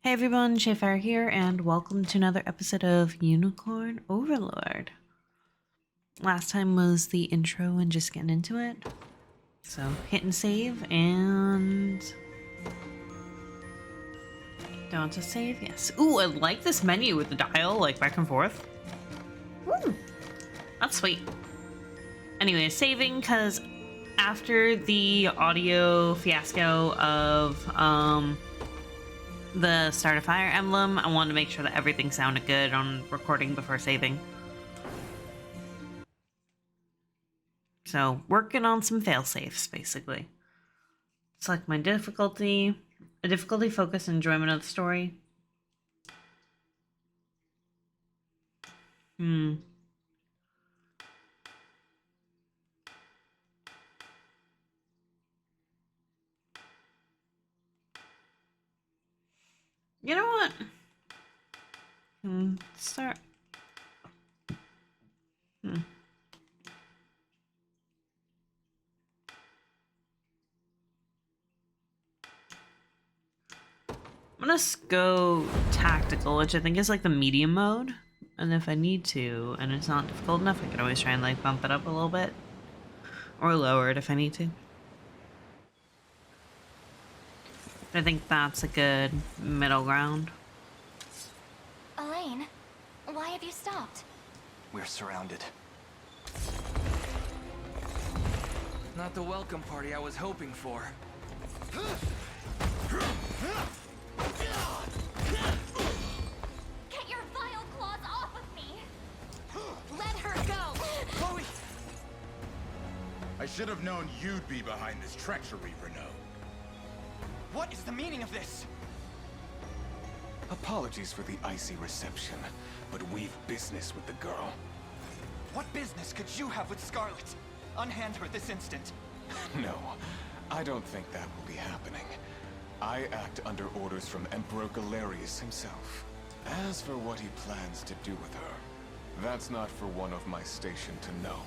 Hey everyone, Shayfire here, and welcome to another episode of Unicorn Overlord. Last time was the intro and just getting into it. So hit and save, and... Don't to save, yes. Ooh, I like this menu with the dial, like back and forth. Ooh, that's sweet. Anyway, saving, because after the audio fiasco of, the start of Fire Emblem, I wanted to make sure that everything sounded good on recording before saving. So, working on some fail safes, basically. Select my difficulty. A difficulty, focus, and enjoyment of the story. You know what? Start. I'm gonna go tactical, which I think is like the medium mode. And if I need to, and it's not difficult enough, I can always try and like bump it up a little bit. Or lower it if I need to. I think that's a good middle ground. Elaine, why have you stopped? We're surrounded. Not the welcome party I was hoping for. Get your vile claws off of me! Let her go! Chloe! I should have known you'd be behind this treachery, Renault. What is the meaning of this? Apologies for the icy reception, but we've business with the girl. What business could you have with Scarlet? Unhand her this instant. No, I don't think that will be happening. I act under orders from Emperor Galerius himself. As for what he plans to do with her, that's not for one of my station to know.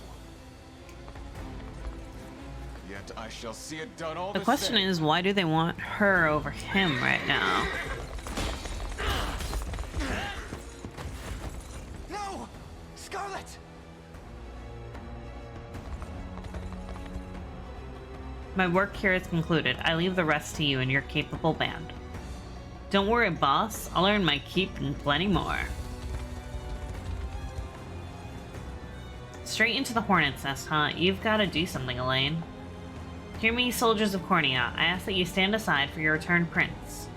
Yet I shall see it done all The question is, why do they want her over him right now? No! Scarlet! My work here is concluded. I leave the rest to you and your capable band. Don't worry, boss. I'll earn my keep and plenty more. Straight into the hornet's nest, huh? You've got to do something, Elaine. Hear me, soldiers of Cornea. I ask that you stand aside for your returned prince.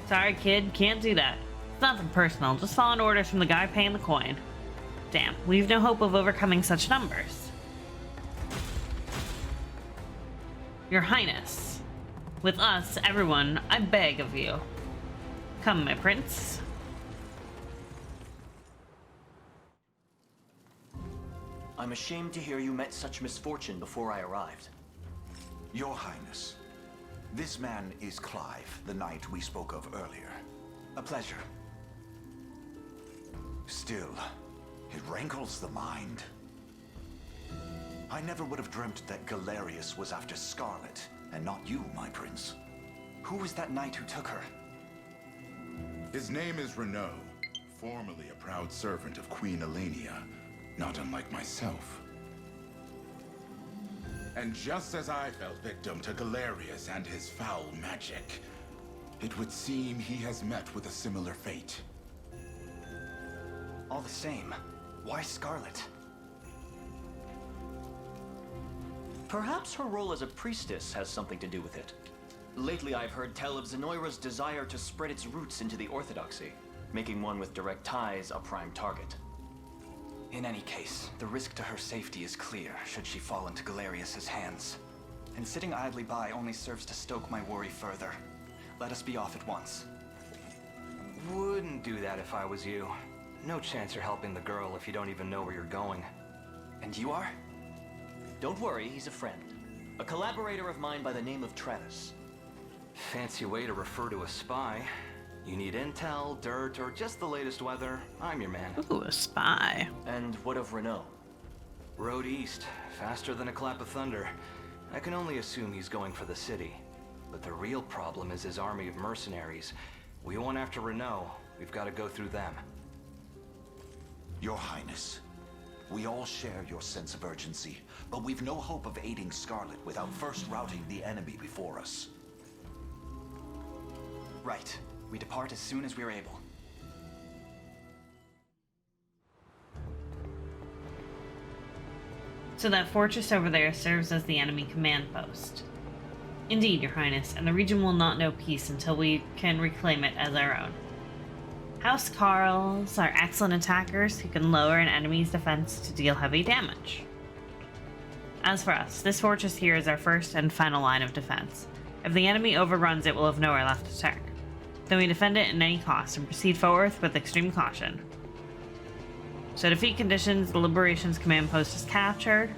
Sorry, kid. Can't do that. It's nothing personal. Just following orders from the guy paying the coin. Damn. We've no hope of overcoming such numbers. Your Highness, with us, everyone, I beg of you. Come, my prince. I'm ashamed to hear you met such misfortune before I arrived. Your Highness, this man is Clive, the knight we spoke of earlier. A pleasure. Still, it rankles the mind. I never would have dreamt that Galerius was after Scarlet, and not you, my prince. Who was that knight who took her? His name is Renault, formerly a proud servant of Queen Elenia, not unlike myself. And just as I fell victim to Galerius and his foul magic, it would seem he has met with a similar fate. All the same, why Scarlet? Perhaps her role as a priestess has something to do with it. Lately I've heard tell of Zenoira's desire to spread its roots into the Orthodoxy, making one with direct ties a prime target. In any case, the risk to her safety is clear should she fall into Galerius's hands. And sitting idly by only serves to stoke my worry further. Let us be off at once. Wouldn't do that if I was you. No chance you're helping the girl if you don't even know where you're going. And you are? Don't worry, he's a friend. A collaborator of mine by the name of Travis. Fancy way to refer to a spy. You need intel, dirt, or just the latest weather, I'm your man. Ooh, a spy. And what of Renault? Road east, faster than a clap of thunder. I can only assume he's going for the city. But the real problem is his army of mercenaries. We went after Renault. We've got to go through them. Your Highness, we all share your sense of urgency, but we've no hope of aiding Scarlet without first routing the enemy before us. Right. We depart as soon as we are able. So that fortress over there serves as the enemy command post. Indeed, Your Highness, and the region will not know peace until we can reclaim it as our own. House Carls are excellent attackers who can lower an enemy's defense to deal heavy damage. As for us, this fortress here is our first and final line of defense. If the enemy overruns it, we'll have nowhere left to turn. Then we defend it at any cost and proceed forward with extreme caution. So defeat conditions, the Liberation's command post is captured.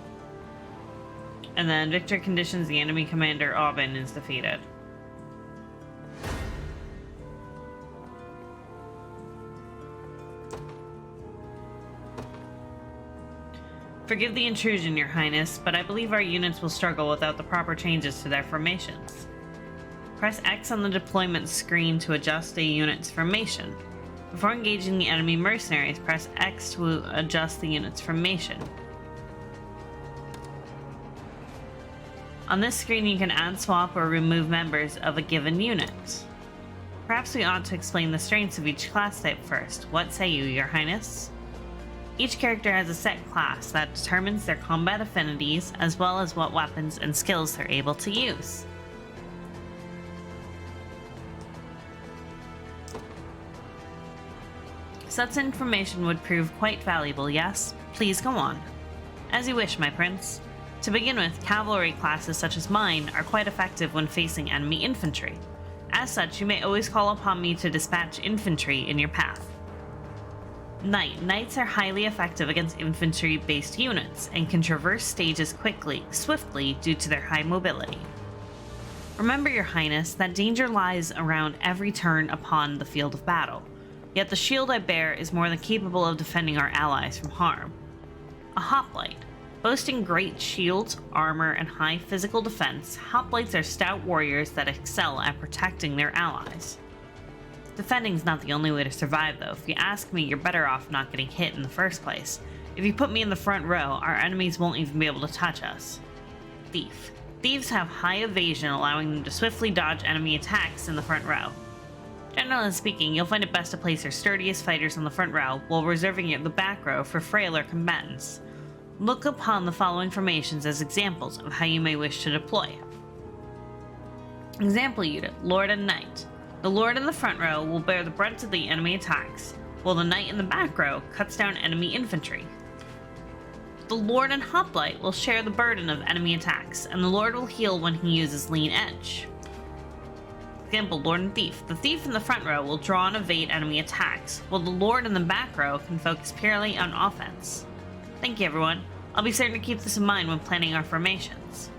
And then victory conditions, the enemy commander Aubin is defeated. Forgive the intrusion, Your Highness, but I believe our units will struggle without the proper changes to their formations. Press X on the deployment screen to adjust a unit's formation. Before engaging the enemy mercenaries, press X to adjust the unit's formation. On this screen, you can add, swap, or remove members of a given unit. Perhaps we ought to explain the strengths of each class type first. What say you, Your Highness? Each character has a set class that determines their combat affinities, as well as what weapons and skills they're able to use. Such information would prove quite valuable, yes? Please go on. As you wish, my prince. To begin with, cavalry classes such as mine are quite effective when facing enemy infantry. As such, you may always call upon me to dispatch infantry in your path. Knights are highly effective against infantry-based units and can traverse stages swiftly due to their high mobility. Remember, Your Highness, that danger lies around every turn upon the field of battle. Yet the shield I bear is more than capable of defending our allies from harm. A hoplite. Boasting great shields, armor, and high physical defense, hoplites are stout warriors that excel at protecting their allies. Defending's not the only way to survive, though. If you ask me, you're better off not getting hit in the first place. If you put me in the front row, our enemies won't even be able to touch us. Thief. Thieves have high evasion, allowing them to swiftly dodge enemy attacks in the front row. Generally speaking, you'll find it best to place your sturdiest fighters on the front row, while reserving the back row for frailer combatants. Look upon the following formations as examples of how you may wish to deploy. Example unit, Lord and Knight. The Lord in the front row will bear the brunt of the enemy attacks, while the Knight in the back row cuts down enemy infantry. The Lord and Hoplite will share the burden of enemy attacks, and the Lord will heal when he uses Lean Edge. Example, Lord and Thief. The Thief in the front row will draw and evade enemy attacks, while the Lord in the back row can focus purely on offense. Thank you, everyone. I'll be certain to keep this in mind when planning our formations.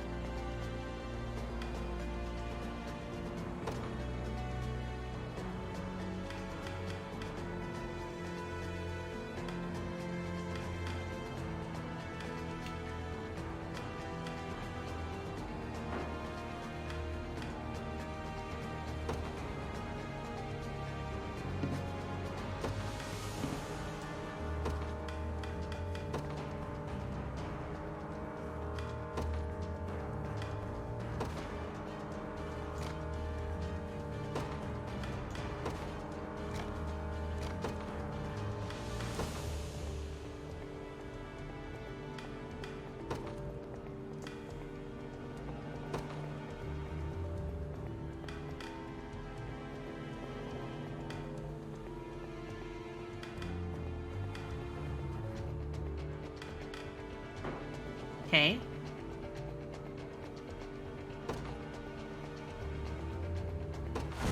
Okay.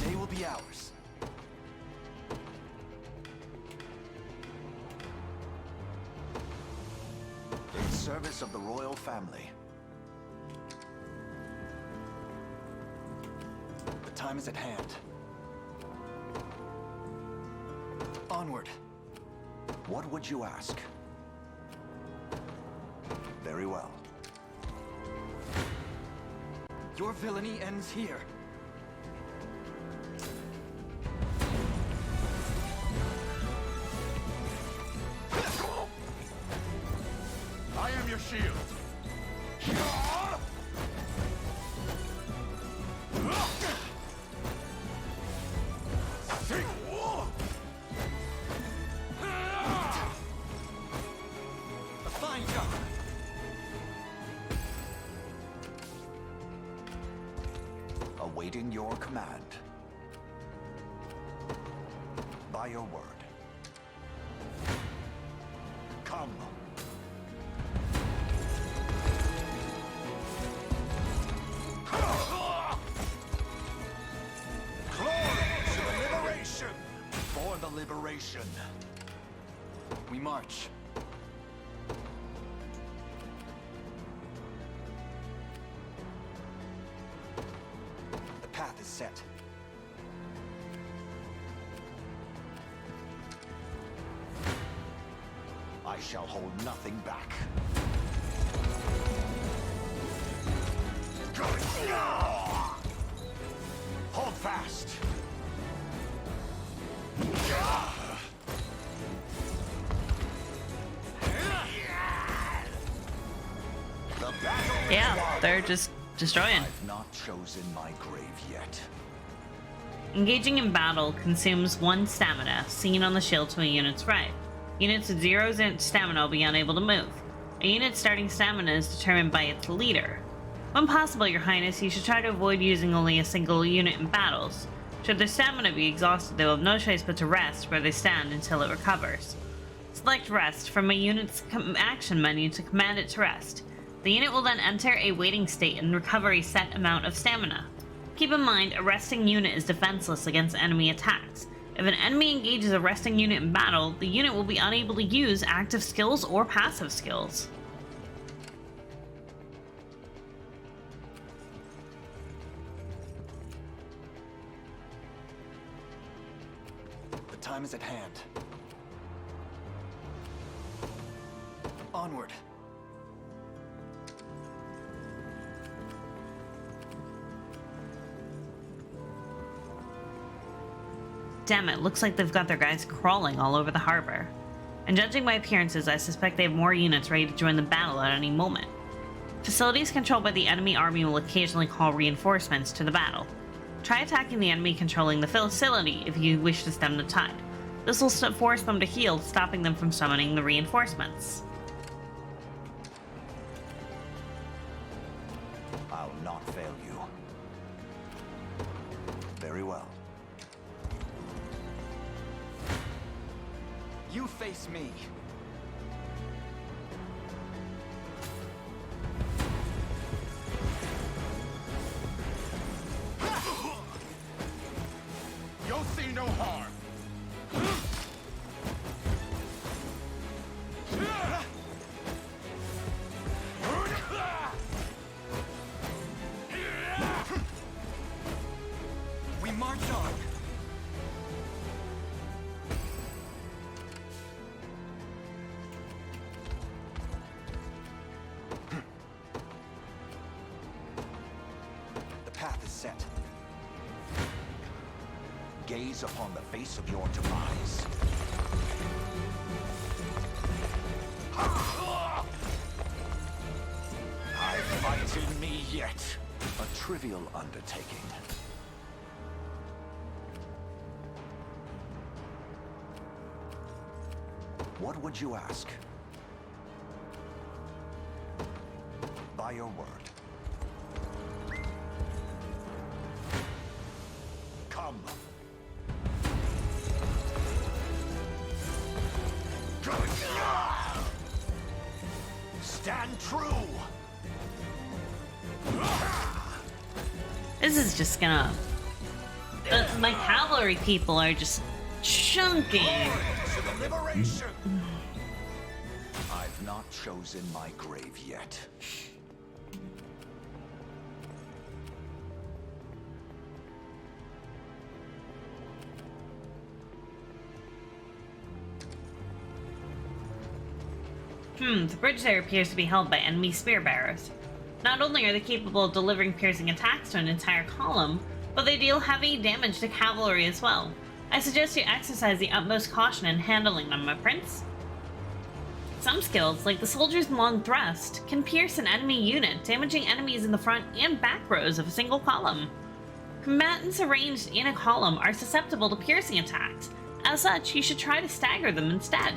They will be ours. In service of the royal family. The time is at hand. Onward. What would you ask? Very well. Your villainy ends here. your shield. A fine job. Awaiting your command. By your word. Come. Glory to the liberation! For the liberation. We march. The path is set. I shall hold nothing back. Hold fast. The battle is Yeah, won. they're just destroying. I've not chosen my grave yet. Engaging in battle consumes 1 stamina, seen on the shield to a unit's right. Units with 0 stamina will be unable to move. A unit's starting stamina is determined by its leader. When possible, Your Highness, you should try to avoid using only a single unit in battles. Should their stamina be exhausted, they will have no choice but to rest where they stand until it recovers. Select Rest from a unit's action menu to command it to rest. The unit will then enter a waiting state and recover a set amount of stamina. Keep in mind, a resting unit is defenseless against enemy attacks. If an enemy engages a resting unit in battle, the unit will be unable to use active skills or passive skills. The time is at hand. Onward. Damn it, looks like they've got their guys crawling all over the harbor. And judging by appearances, I suspect they have more units ready to join the battle at any moment. Facilities controlled by the enemy army will occasionally call reinforcements to the battle. Try attacking the enemy controlling the facility if you wish to stem the tide. This will force them to heal, stopping them from summoning the reinforcements. I'll not fail you. Very well. You face me. You'll see no harm. We march on. The path is set. Gaze upon the face of your demise. I fight in me yet. A trivial undertaking. What would you ask? By your word. Come. Stand true. This is just gonna... my cavalry people are just chunking. To the liberation. I've not chosen my grave yet. The bridge there appears to be held by enemy spear bearers. Not only are they capable of delivering piercing attacks to an entire column, but they deal heavy damage to cavalry as well. I suggest you exercise the utmost caution in handling them, my prince. Some skills, like the Soldier's Long Thrust, can pierce an enemy unit, damaging enemies in the front and back rows of a single column. Combatants arranged in a column are susceptible to piercing attacks. As such, you should try to stagger them instead.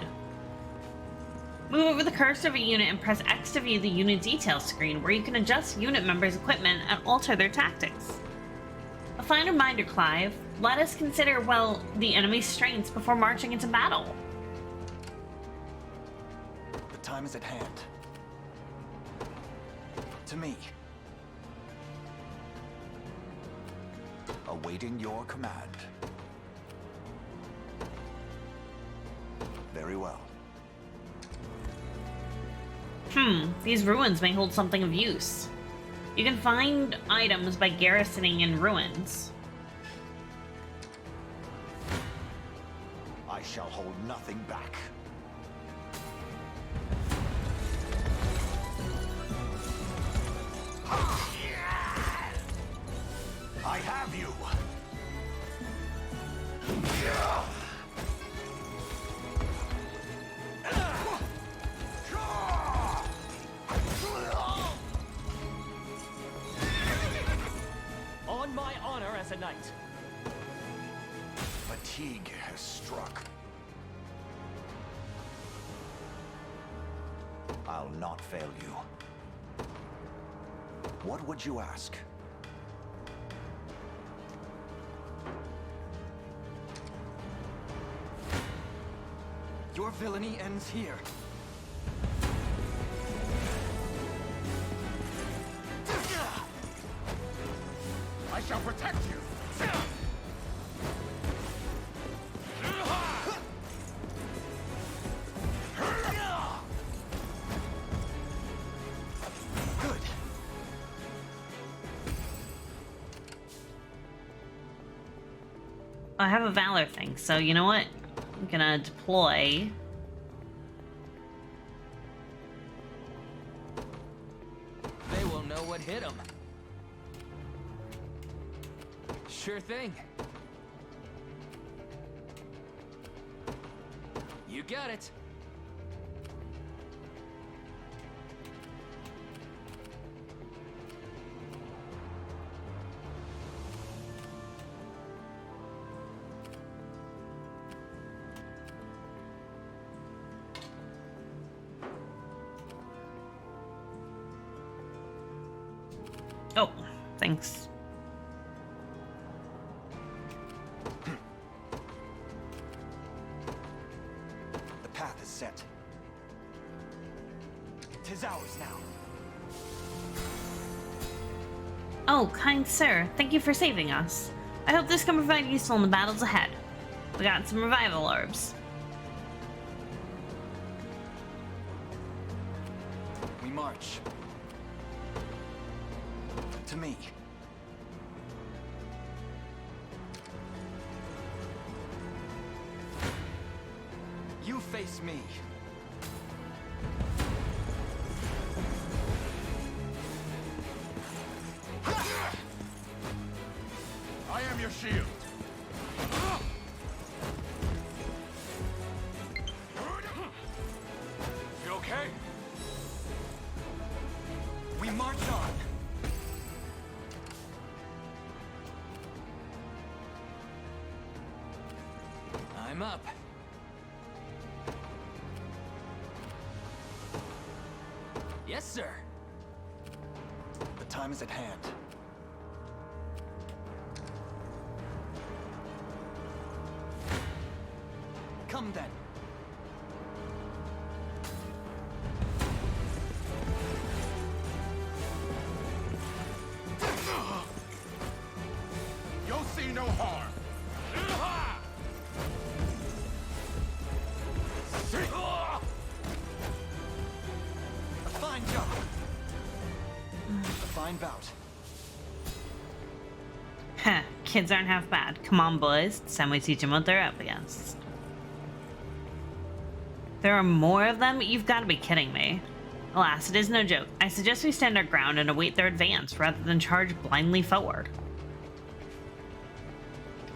Move over the cursor of a unit and press X to view the unit details screen, where you can adjust unit members' equipment and alter their tactics. A fine reminder, Clive, let us consider, well, the enemy's strengths before marching into battle. The time is at hand. To me. Awaiting your command. Very well. These ruins may hold something of use. You can find items by garrisoning in ruins. I shall hold nothing back. I have you! On my honor as a knight. Fatigue has struck. I'll not fail you. What would you ask? Your villainy ends here. I shall protect you! Good. I have a Valor thing, so you know what? I'm gonna deploy. They will know what hit them. Sure thing. You got it. Oh, thanks. The path is set. 'Tis ours now. Oh, kind sir, thank you for saving us. I hope this can provide useful in the battles ahead. We got some revival orbs. We march. To me. You face me. I am your shield. You okay? We march on. I'm up. Yes, sir. The time is at hand. Come then. You'll see no harm. A fine job. A fine bout. Heh, kids aren't half bad. Come on, boys. It's time we teach them what they're up against. There are more of them? You've got to be kidding me. Alas, it is no joke. I suggest we stand our ground and await their advance, rather than charge blindly forward.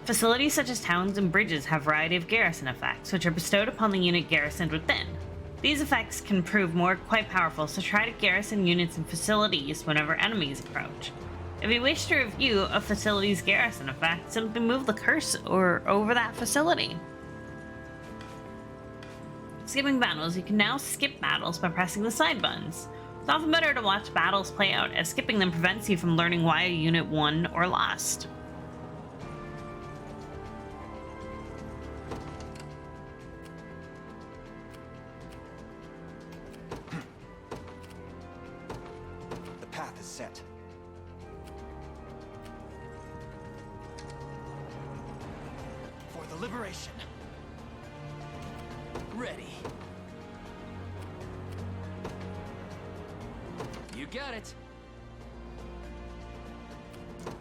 Facilities such as towns and bridges have a variety of garrison effects, which are bestowed upon the unit garrisoned within. These effects can prove quite powerful, so try to garrison units and facilities whenever enemies approach. If you wish to review a facility's garrison effect, simply move the cursor over that facility. Skipping battles. You can now skip battles by pressing the side buttons. It's often better to watch battles play out, as skipping them prevents you from learning why a unit won or lost. The path is set. For the liberation. Ready. You got it.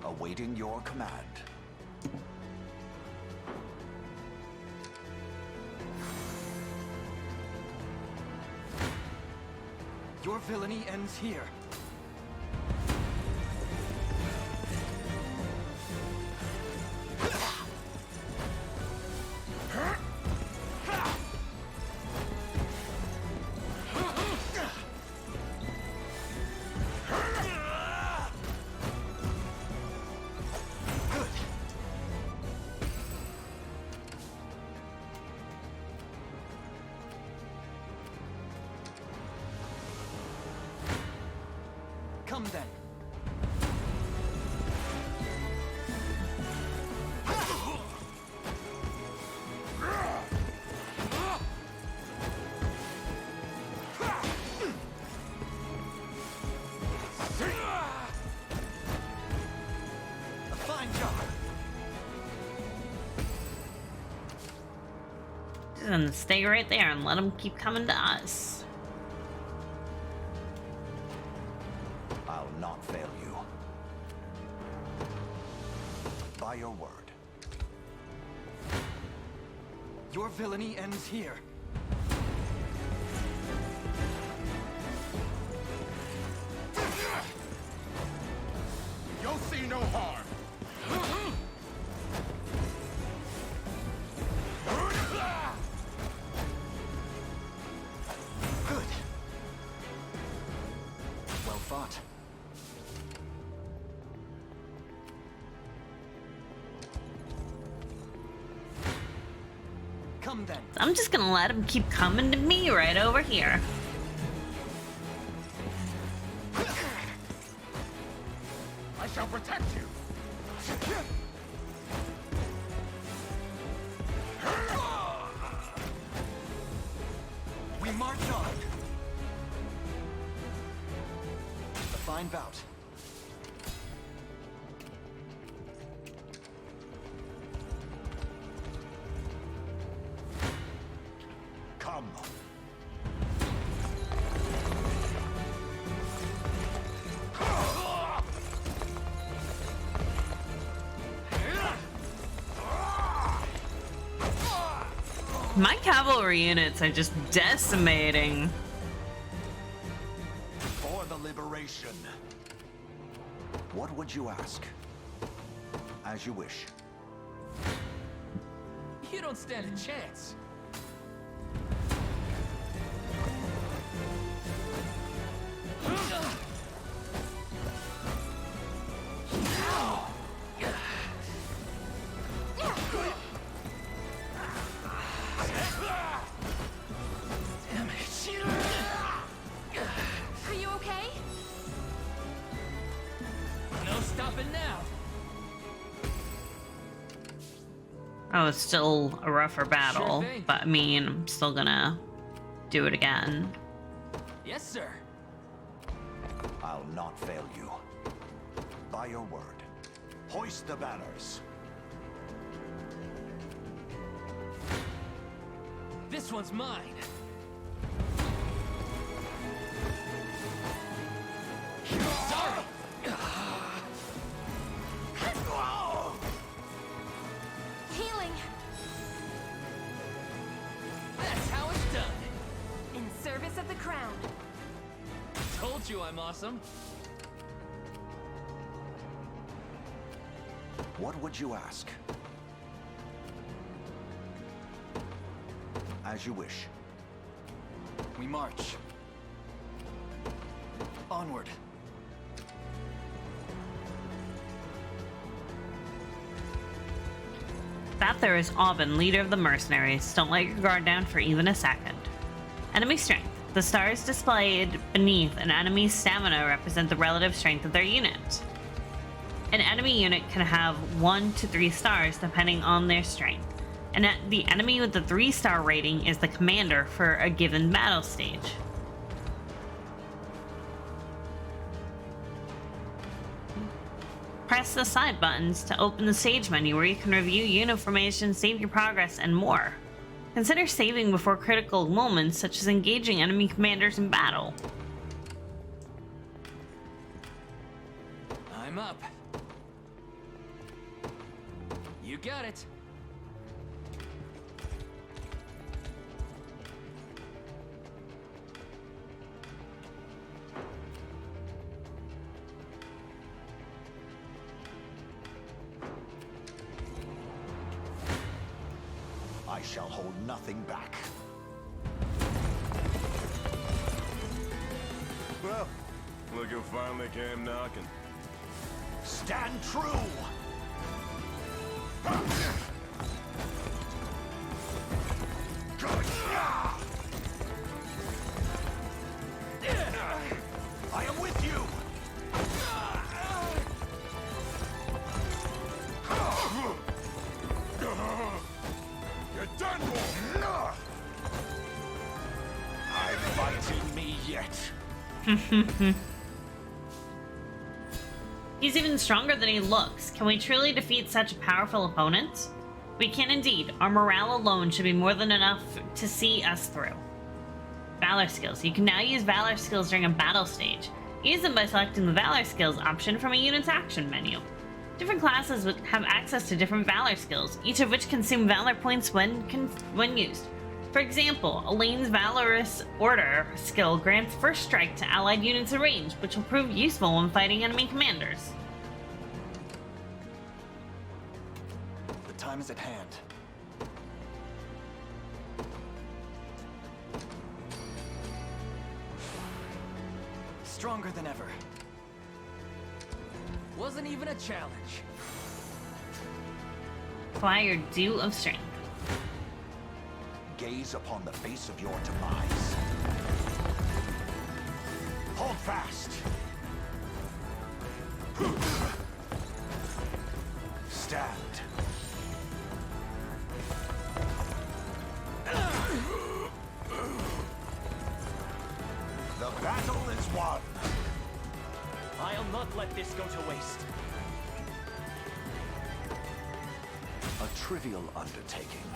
Awaiting your command. Your villainy ends here. Come then. A fine job. Just gonna stay right there and let them keep coming to us. I'll not fail you. By your word. Your villainy ends here. You'll see no harm. Good. Well fought. Come then. I'm just gonna let them keep coming to me right over here. I shall protect you. We march on. A fine bout. Come. My cavalry units are just decimating. For the liberation. What would you ask? As you wish. You don't stand a chance. Damn it. Are you okay? No stopping now. Oh, it's still a rougher battle, Sure thing. but I mean, I'm still gonna do it again. Yes, sir. I'll not fail you. By your word. Hoist the banners. This one's mine. Sorry. Healing. That's how it's done. In service of the crown. Told you I'm awesome. What would you ask? As you wish. We march. Onward. That there is Aubin, leader of the mercenaries. Don't let your guard down for even a second. Enemy strength. The stars displayed beneath an enemy's stamina represent the relative strength of their unit. An enemy unit can have 1 to 3 stars depending on their strength. And the enemy with the 3-star rating is the commander for a given battle stage. Press the side buttons to open the stage menu where you can review unit formation, save your progress, and more. Consider saving before critical moments such as engaging enemy commanders in battle. I'm up. You got it. I shall hold nothing back. Well, look who finally came knocking. Stand true! I am with you! You're done for! I'm fighting me yet. He's even stronger than he looks. Can we truly defeat such a powerful opponent? We can indeed. Our morale alone should be more than enough to see us through. Valor skills. You can now use Valor skills during a battle stage. Use them by selecting the Valor skills option from a unit's action menu. Different classes would have access to different Valor skills, each of which consume Valor points when used. For example, Elaine's Valorous Order skill grants first strike to allied units in range, which will prove useful when fighting enemy commanders. The time is at hand. Stronger than ever. Wasn't even a challenge. Apply your due of strength. Gaze upon the face of your demise. Hold fast! Stand. The battle is won! I'll not let this go to waste. A trivial undertaking.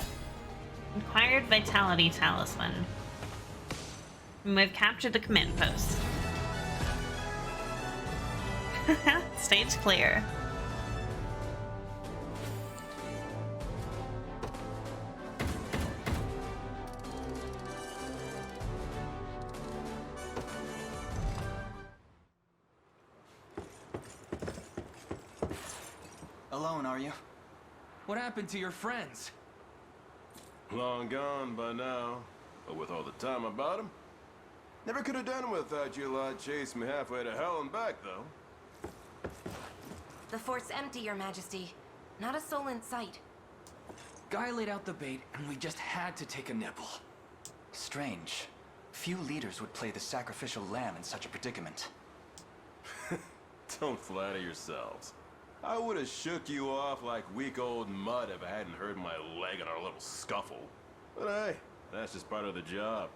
Acquired Vitality Talisman. And we've captured the command post. Stage clear. Alone, are you? What happened to your friends? Long gone by now, but with all the time about him. Never could have done it without you lot chasing me halfway to hell and back, though. The fort's empty, Your Majesty. Not a soul in sight. Guy laid out the bait, and we just had to take a nibble. Strange. Few leaders would play the sacrificial lamb in such a predicament. Don't flatter yourselves. I would have shook you off like weak old mud if I hadn't hurt my leg in our little scuffle. But hey, that's just part of the job.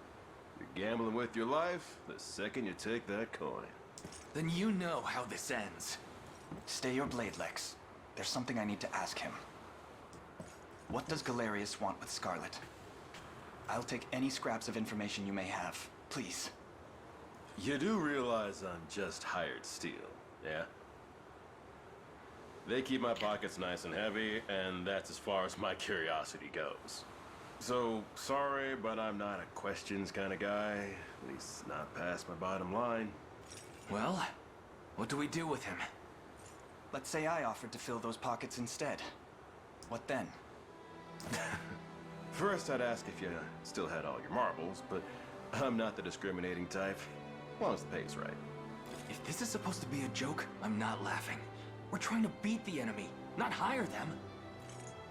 You're gambling with your life the second you take that coin. Then you know how this ends. Stay your blade, Lex. There's something I need to ask him. What does Galerius want with Scarlet? I'll take any scraps of information you may have. Please. You do realize I'm just hired steel, yeah? They keep my pockets nice and heavy, and that's as far as my curiosity goes. So, sorry, but I'm not a questions kind of guy. At least not past my bottom line. Well, what do we do with him? Let's say I offered to fill those pockets instead. What then? First, I'd ask if you still had all your marbles, but I'm not the discriminating type. As long as the pay's right. If this is supposed to be a joke, I'm not laughing. We're trying to beat the enemy, not hire them.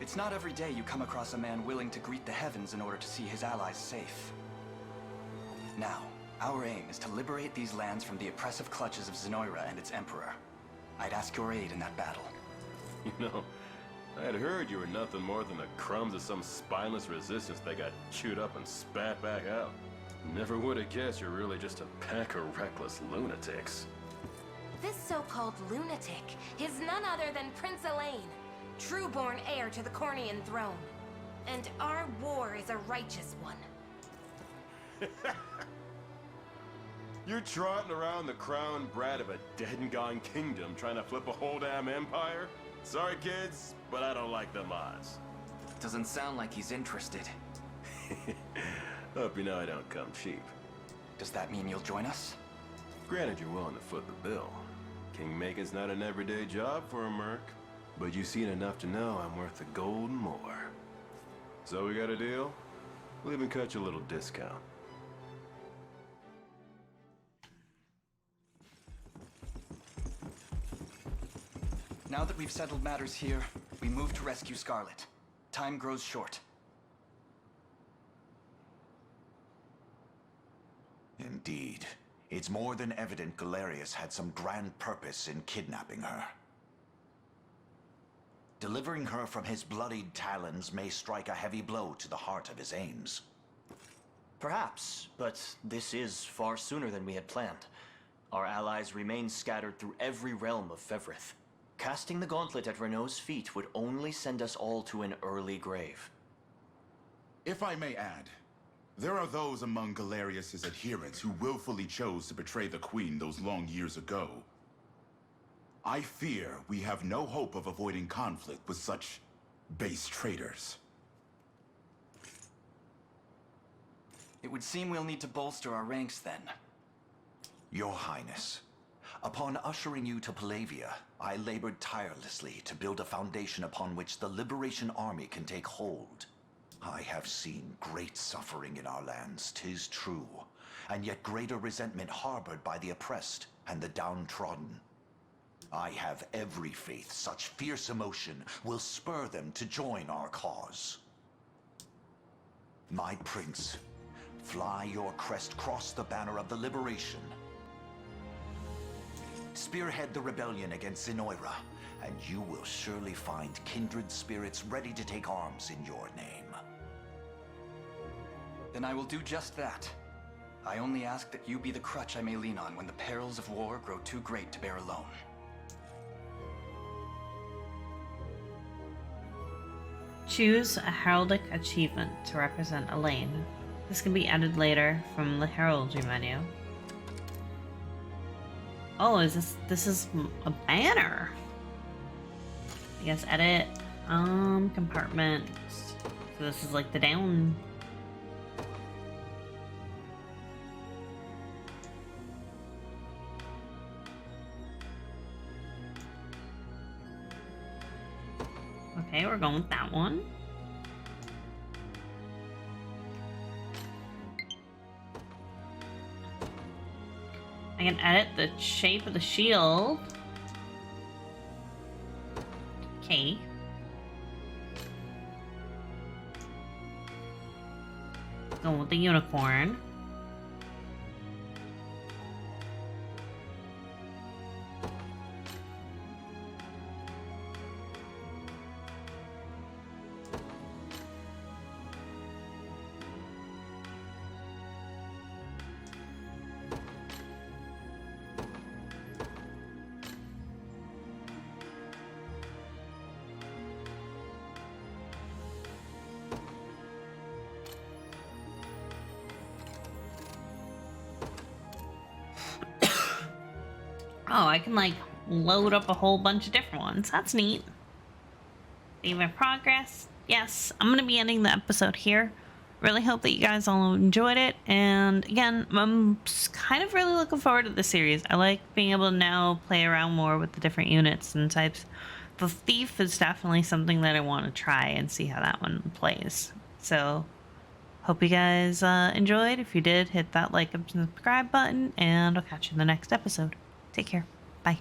It's not every day you come across a man willing to greet the heavens in order to see his allies safe. Now, our aim is to liberate these lands from the oppressive clutches of Zenoira and its emperor. I'd ask your aid in that battle. You know, I had heard you were nothing more than the crumbs of some spineless resistance that got chewed up and spat back out. Never would have guessed you're really just a pack of reckless lunatics. This so-called lunatic is none other than Prince Elaine, true-born heir to the Cornian throne. And our war is a righteous one. You're trotting around the crowned brat of a dead and gone kingdom trying to flip a whole damn empire? Sorry, kids, but I don't like them odds. Doesn't sound like he's interested. Hope you know I don't come cheap. Does that mean you'll join us? Granted, you're willing to foot the bill. Kingmaking's not an everyday job for a merc, but you've seen enough to know I'm worth the gold and more. So we got a deal? We'll even cut you a little discount. Now that we've settled matters here, we move to rescue Scarlet. Time grows short. Indeed. It's more than evident Galerius had some grand purpose in kidnapping her. Delivering her from his bloodied talons may strike a heavy blow to the heart of his aims. Perhaps, but this is far sooner than we had planned. Our allies remain scattered through every realm of Fevrith. Casting the gauntlet at Renault's feet would only send us all to an early grave. If I may add, there are those among Galerius's adherents who willfully chose to betray the Queen those long years ago. I fear we have no hope of avoiding conflict with such base traitors. It would seem we'll need to bolster our ranks then. Your Highness, upon ushering you to Palavia, I labored tirelessly to build a foundation upon which the Liberation Army can take hold. I have seen great suffering in our lands, 'tis true, and yet greater resentment harbored by the oppressed and the downtrodden. I have every faith such fierce emotion will spur them to join our cause. My prince, fly your crest across the banner of the liberation. Spearhead the rebellion against Zenoira, and you will surely find kindred spirits ready to take arms in your name. Then I will do just that. I only ask that you be the crutch I may lean on when the perils of war grow too great to bear alone. Choose a heraldic achievement to represent Elaine. This can be added later from the heraldry menu. Oh, this is a banner. I guess edit compartments. So this is like the down. Okay, we're going with that one. I can edit the shape of the shield. Okay. Going with the unicorn. Oh, I can like load up a whole bunch of different ones. That's neat. Save my progress. Yes, I'm gonna be ending the episode here. Really hope that you guys all enjoyed it. And again, I'm kind of really looking forward to the series. I like being able to now play around more with the different units and types. The Thief is definitely something that I want to try and see how that one plays. So Hope you guys enjoyed. If you did, hit that like and subscribe button, and I'll catch you in the next episode. Take care. Bye.